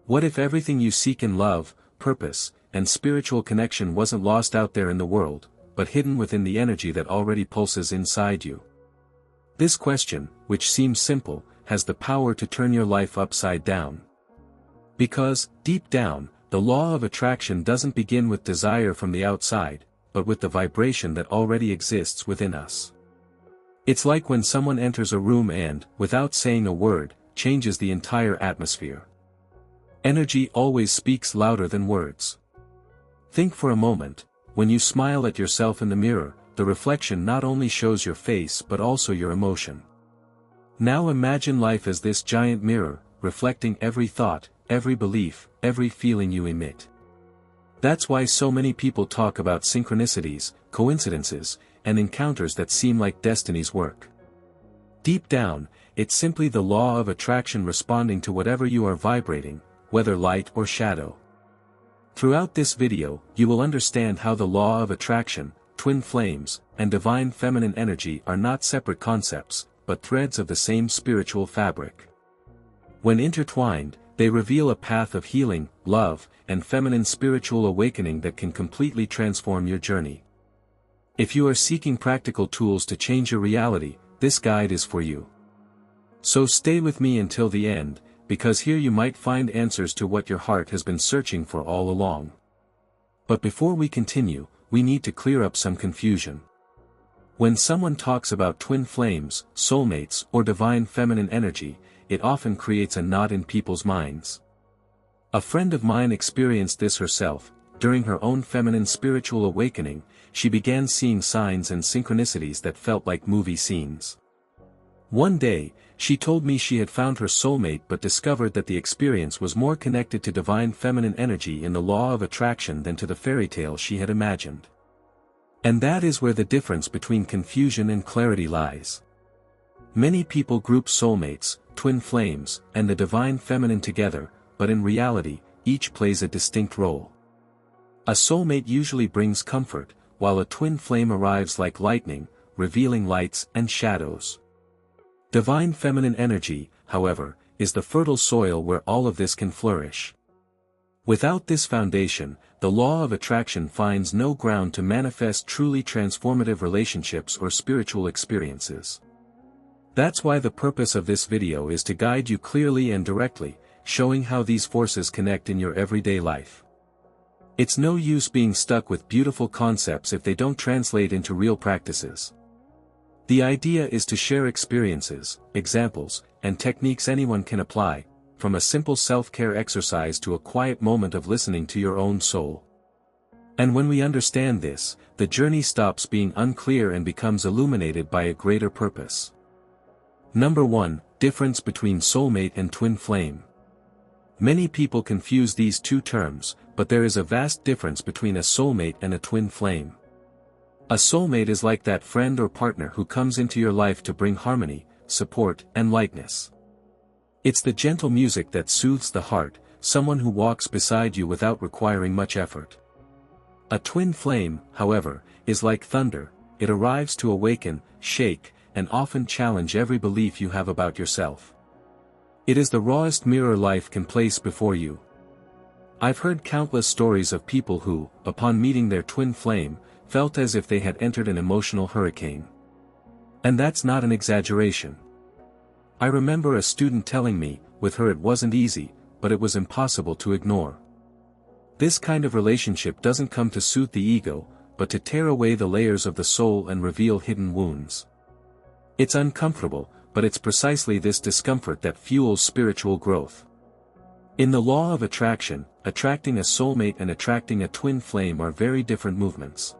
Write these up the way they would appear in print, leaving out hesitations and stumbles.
What if everything you seek in love, purpose, and spiritual connection wasn't lost out there in the world, but hidden within the energy that already pulses inside you? This question, which seems simple, has the power to turn your life upside down. Because, deep down, the law of attraction doesn't begin with desire from the outside, but with the vibration that already exists within us. It's like when someone enters a room and, without saying a word, changes the entire atmosphere. Energy always speaks louder than words. Think for a moment, when you smile at yourself in the mirror, the reflection not only shows your face but also your emotion. Now imagine life as this giant mirror, reflecting every thought, every belief, every feeling you emit. That's why so many people talk about synchronicities, coincidences, and encounters that seem like destiny's work. Deep down, it's simply the law of attraction responding to whatever you are vibrating, whether light or shadow. Throughout this video, you will understand how the law of attraction, twin flames, and divine feminine energy are not separate concepts, but threads of the same spiritual fabric. When intertwined, they reveal a path of healing, love, and feminine spiritual awakening that can completely transform your journey. If you are seeking practical tools to change your reality, this guide is for you. So stay with me until the end, because here you might find answers to what your heart has been searching for all along. But before we continue, we need to clear up some confusion. When someone talks about twin flames, soulmates, or divine feminine energy, it often creates a knot in people's minds. A friend of mine experienced this herself. During her own feminine spiritual awakening, she began seeing signs and synchronicities that felt like movie scenes. One day, she told me she had found her soulmate but discovered that the experience was more connected to divine feminine energy in the law of attraction than to the fairy tale she had imagined. And that is where the difference between confusion and clarity lies. Many people group soulmates, twin flames, and the divine feminine together, but in reality, each plays a distinct role. A soulmate usually brings comfort, while a twin flame arrives like lightning, revealing lights and shadows. Divine feminine energy, however, is the fertile soil where all of this can flourish. Without this foundation, the law of attraction finds no ground to manifest truly transformative relationships or spiritual experiences. That's why the purpose of this video is to guide you clearly and directly, showing how these forces connect in your everyday life. It's no use being stuck with beautiful concepts if they don't translate into real practices. The idea is to share experiences, examples, and techniques anyone can apply, from a simple self-care exercise to a quiet moment of listening to your own soul. And when we understand this, the journey stops being unclear and becomes illuminated by a greater purpose. Number 1, difference between soulmate and twin flame. Many people confuse these two terms, but there is a vast difference between a soulmate and a twin flame. A soulmate is like that friend or partner who comes into your life to bring harmony, support, and lightness. It's the gentle music that soothes the heart, someone who walks beside you without requiring much effort. A twin flame, however, is like thunder. It arrives to awaken, shake, and often challenge every belief you have about yourself. It is the rawest mirror life can place before you. I've heard countless stories of people who, upon meeting their twin flame, felt as if they had entered an emotional hurricane. And that's not an exaggeration. I remember a student telling me, with her it wasn't easy, but it was impossible to ignore. This kind of relationship doesn't come to soothe the ego, but to tear away the layers of the soul and reveal hidden wounds. It's uncomfortable, but it's precisely this discomfort that fuels spiritual growth. In the law of attraction, attracting a soulmate and attracting a twin flame are very different movements.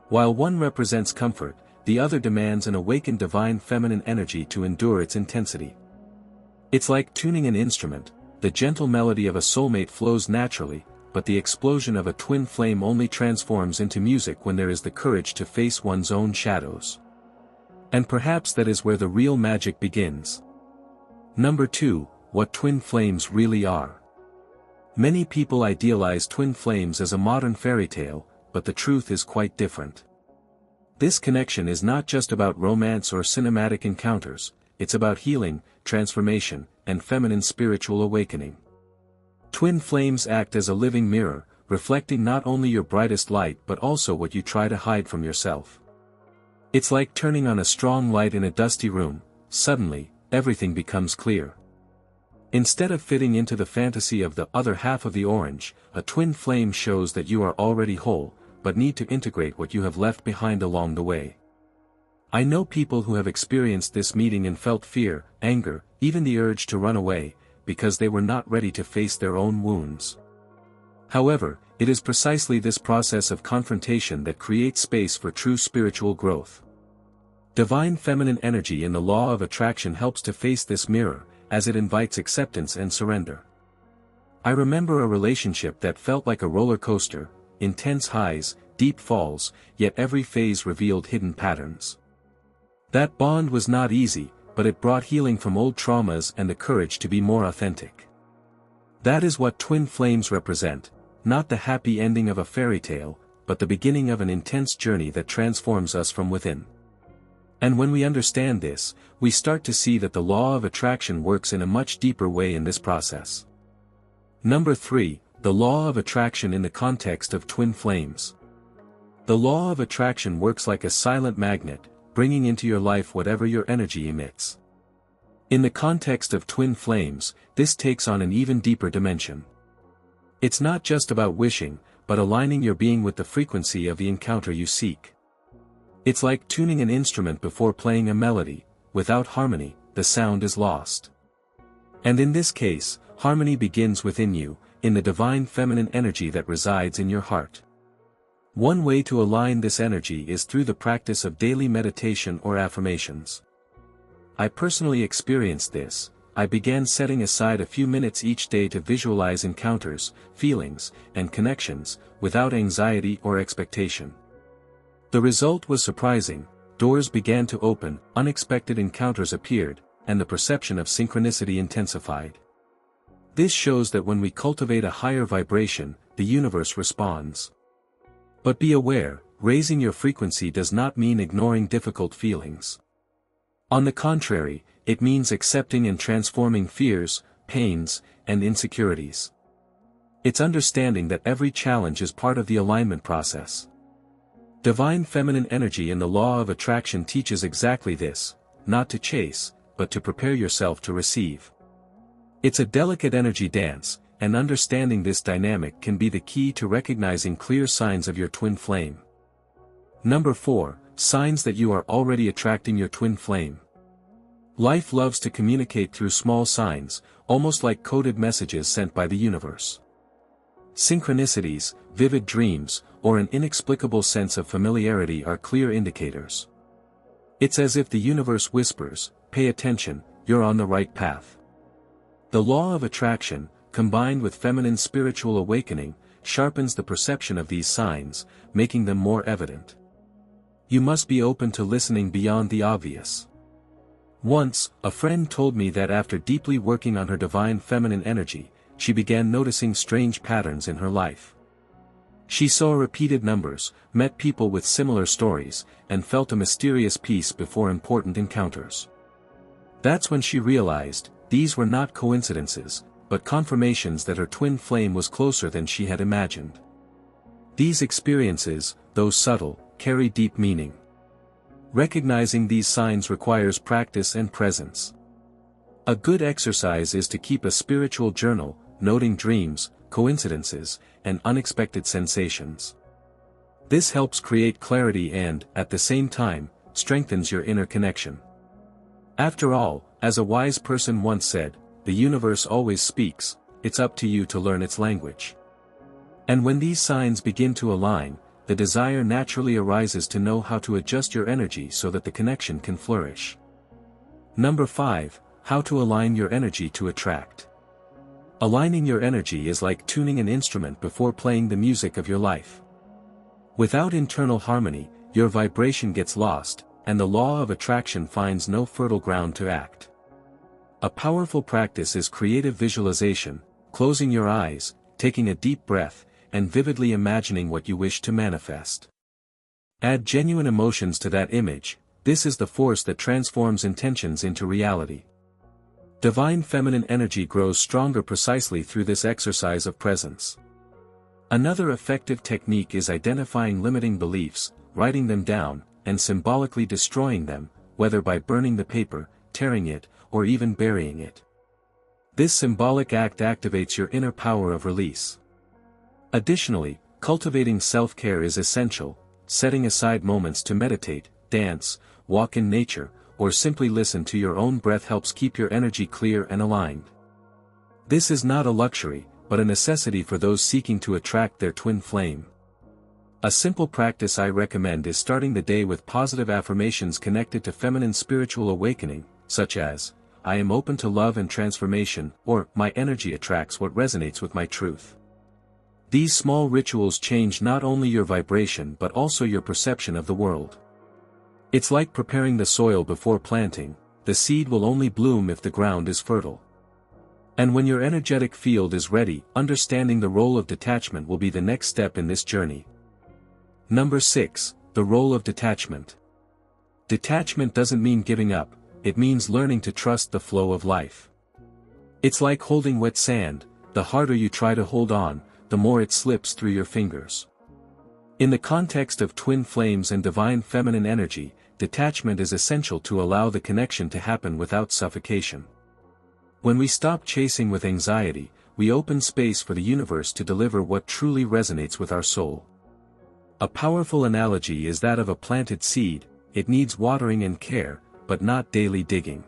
While one represents comfort, the other demands an awakened divine feminine energy to endure its intensity. It's like tuning an instrument. The gentle melody of a soulmate flows naturally, but the explosion of a twin flame only transforms into music when there is the courage to face one's own shadows. And perhaps that is where the real magic begins. Number 2, what twin flames really are. Many people idealize twin flames as a modern fairy tale, but the truth is quite different. This connection is not just about romance or cinematic encounters, it's about healing, transformation, and feminine spiritual awakening. Twin flames act as a living mirror, reflecting not only your brightest light but also what you try to hide from yourself. It's like turning on a strong light in a dusty room. Suddenly, everything becomes clear. Instead of fitting into the fantasy of the other half of the orange, a twin flame shows that you are already whole, but need to integrate what you have left behind along the way. I know people who have experienced this meeting and felt fear, anger, even the urge to run away, because they were not ready to face their own wounds. However, it is precisely this process of confrontation that creates space for true spiritual growth. Divine feminine energy in the law of attraction helps to face this mirror, as it invites acceptance and surrender. I remember a relationship that felt like a roller coaster, intense highs, deep falls, yet every phase revealed hidden patterns. That bond was not easy, but it brought healing from old traumas and the courage to be more authentic. That is what twin flames represent, not the happy ending of a fairy tale, but the beginning of an intense journey that transforms us from within. And when we understand this, we start to see that the law of attraction works in a much deeper way in this process. Number 3, the law of attraction in the context of twin flames. The law of attraction works like a silent magnet, bringing into your life whatever your energy emits. In the context of twin flames, this takes on an even deeper dimension. It's not just about wishing, but aligning your being with the frequency of the encounter you seek. It's like tuning an instrument before playing a melody. Without harmony, the sound is lost. And in this case, harmony begins within you, in the divine feminine energy that resides in your heart. One way to align this energy is through the practice of daily meditation or affirmations. I personally experienced this. I began setting aside a few minutes each day to visualize encounters, feelings, and connections, without anxiety or expectation. The result was surprising. Doors began to open, unexpected encounters appeared, and the perception of synchronicity intensified. This shows that when we cultivate a higher vibration, the universe responds. But be aware, raising your frequency does not mean ignoring difficult feelings. On the contrary, it means accepting and transforming fears, pains, and insecurities. It's understanding that every challenge is part of the alignment process. Divine feminine energy in the law of attraction teaches exactly this, not to chase, but to prepare yourself to receive. It's a delicate energy dance, and understanding this dynamic can be the key to recognizing clear signs of your twin flame. Number 4, signs that you are already attracting your twin flame. Life loves to communicate through small signs, almost like coded messages sent by the universe. Synchronicities, vivid dreams, or an inexplicable sense of familiarity are clear indicators. It's as if the universe whispers, "Pay attention, you're on the right path." The law of attraction, combined with feminine spiritual awakening, sharpens the perception of these signs, making them more evident. You must be open to listening beyond the obvious. Once, a friend told me that after deeply working on her divine feminine energy, she began noticing strange patterns in her life. She saw repeated numbers, met people with similar stories, and felt a mysterious peace before important encounters. That's when she realized, these were not coincidences, but confirmations that her twin flame was closer than she had imagined. These experiences, though subtle, carry deep meaning. Recognizing these signs requires practice and presence. A good exercise is to keep a spiritual journal, noting dreams, coincidences, and unexpected sensations. This helps create clarity and, at the same time, strengthens your inner connection. After all, as a wise person once said, the universe always speaks, it's up to you to learn its language. And when these signs begin to align, the desire naturally arises to know how to adjust your energy so that the connection can flourish. Number 5, how to align your energy to attract. Aligning your energy is like tuning an instrument before playing the music of your life. Without internal harmony, your vibration gets lost, and the law of attraction finds no fertile ground to act. A powerful practice is creative visualization, closing your eyes, taking a deep breath, and vividly imagining what you wish to manifest. Add genuine emotions to that image. This is the force that transforms intentions into reality. Divine feminine energy grows stronger precisely through this exercise of presence. Another effective technique is identifying limiting beliefs, writing them down, and symbolically destroying them, whether by burning the paper, tearing it, or even burying it. This symbolic act activates your inner power of release. Additionally, cultivating self-care is essential. Setting aside moments to meditate, dance, walk in nature, or simply listen to your own breath helps keep your energy clear and aligned. This is not a luxury, but a necessity for those seeking to attract their twin flame. A simple practice I recommend is starting the day with positive affirmations connected to feminine spiritual awakening, such as, "I am open to love and transformation," or "My energy attracts what resonates with my truth." These small rituals change not only your vibration but also your perception of the world. It's like preparing the soil before planting. The seed will only bloom if the ground is fertile. And when your energetic field is ready, understanding the role of detachment will be the next step in this journey. Number 6, the role of detachment. Detachment doesn't mean giving up, it means learning to trust the flow of life. It's like holding wet sand. The harder you try to hold on, the more it slips through your fingers. In the context of twin flames and divine feminine energy, detachment is essential to allow the connection to happen without suffocation. When we stop chasing with anxiety, we open space for the universe to deliver what truly resonates with our soul. A powerful analogy is that of a planted seed. It needs watering and care, but not daily digging.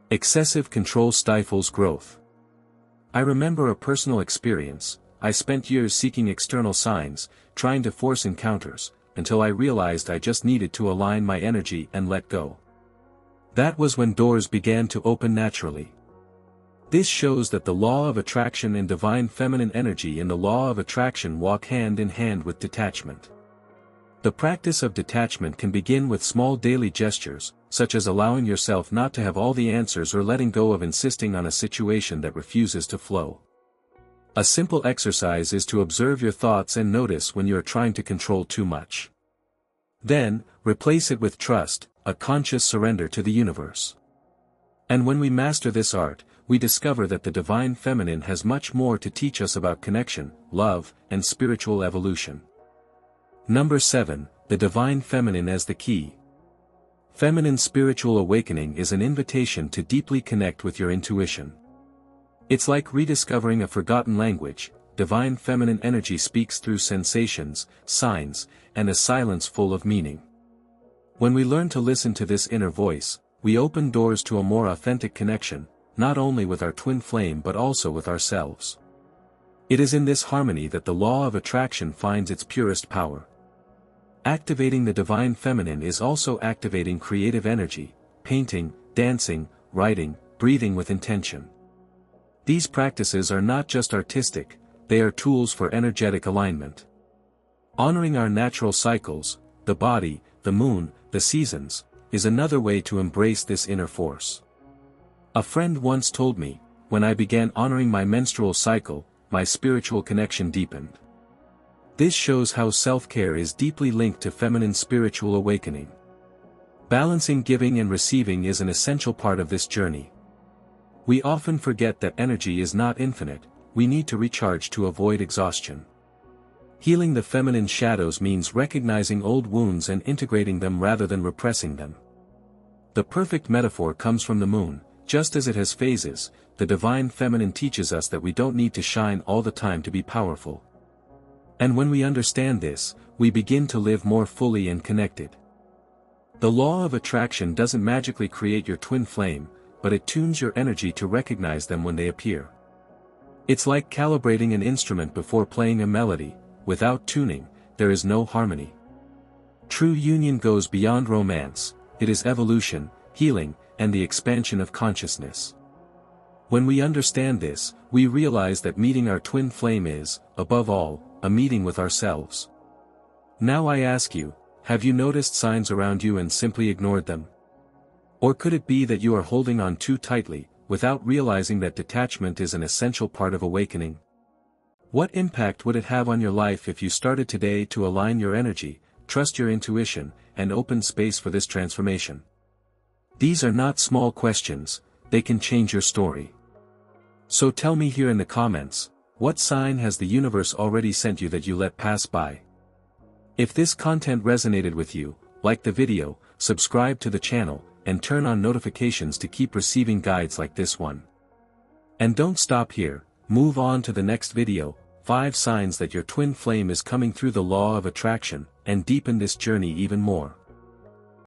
Excessive control stifles growth. I remember a personal experience. I spent years seeking external signs, trying to force encounters, until I realized I just needed to align my energy and let go. That was when doors began to open naturally. This shows that the law of attraction and divine feminine energy in the law of attraction walk hand in hand with detachment. The practice of detachment can begin with small daily gestures, such as allowing yourself not to have all the answers or letting go of insisting on a situation that refuses to flow. A simple exercise is to observe your thoughts and notice when you are trying to control too much. Then, replace it with trust, a conscious surrender to the universe. And when we master this art, we discover that the divine feminine has much more to teach us about connection, love, and spiritual evolution. Number 7, the divine feminine as the key. Feminine spiritual awakening is an invitation to deeply connect with your intuition. It's like rediscovering a forgotten language. Divine feminine energy speaks through sensations, signs, and a silence full of meaning. When we learn to listen to this inner voice, we open doors to a more authentic connection, not only with our twin flame but also with ourselves. It is in this harmony that the law of attraction finds its purest power. Activating the divine feminine is also activating creative energy, painting, dancing, writing, breathing with intention. These practices are not just artistic, they are tools for energetic alignment. Honoring our natural cycles, the body, the moon, the seasons, is another way to embrace this inner force. A friend once told me, when I began honoring my menstrual cycle, my spiritual connection deepened. This shows how self-care is deeply linked to feminine spiritual awakening. Balancing giving and receiving is an essential part of this journey. We often forget that energy is not infinite. We need to recharge to avoid exhaustion. Healing the feminine shadows means recognizing old wounds and integrating them rather than repressing them. The perfect metaphor comes from the moon. Just as it has phases, the divine feminine teaches us that we don't need to shine all the time to be powerful. And when we understand this, we begin to live more fully and connected. The law of attraction doesn't magically create your twin flame, but it tunes your energy to recognize them when they appear. It's like calibrating an instrument before playing a melody. Without tuning, there is no harmony. True union goes beyond romance. It is evolution, healing, and the expansion of consciousness. When we understand this, we realize that meeting our twin flame is, above all, a meeting with ourselves. Now I ask you, have you noticed signs around you and simply ignored them? Or could it be that you are holding on too tightly, without realizing that detachment is an essential part of awakening? What impact would it have on your life if you started today to align your energy, trust your intuition, and open space for this transformation? These are not small questions, they can change your story. So tell me here in the comments, what sign has the universe already sent you that you let pass by? If this content resonated with you, like the video, subscribe to the channel, and turn on notifications to keep receiving guides like this one. And don't stop here, move on to the next video, 5 signs that your twin flame is coming through the law of attraction, and deepen this journey even more.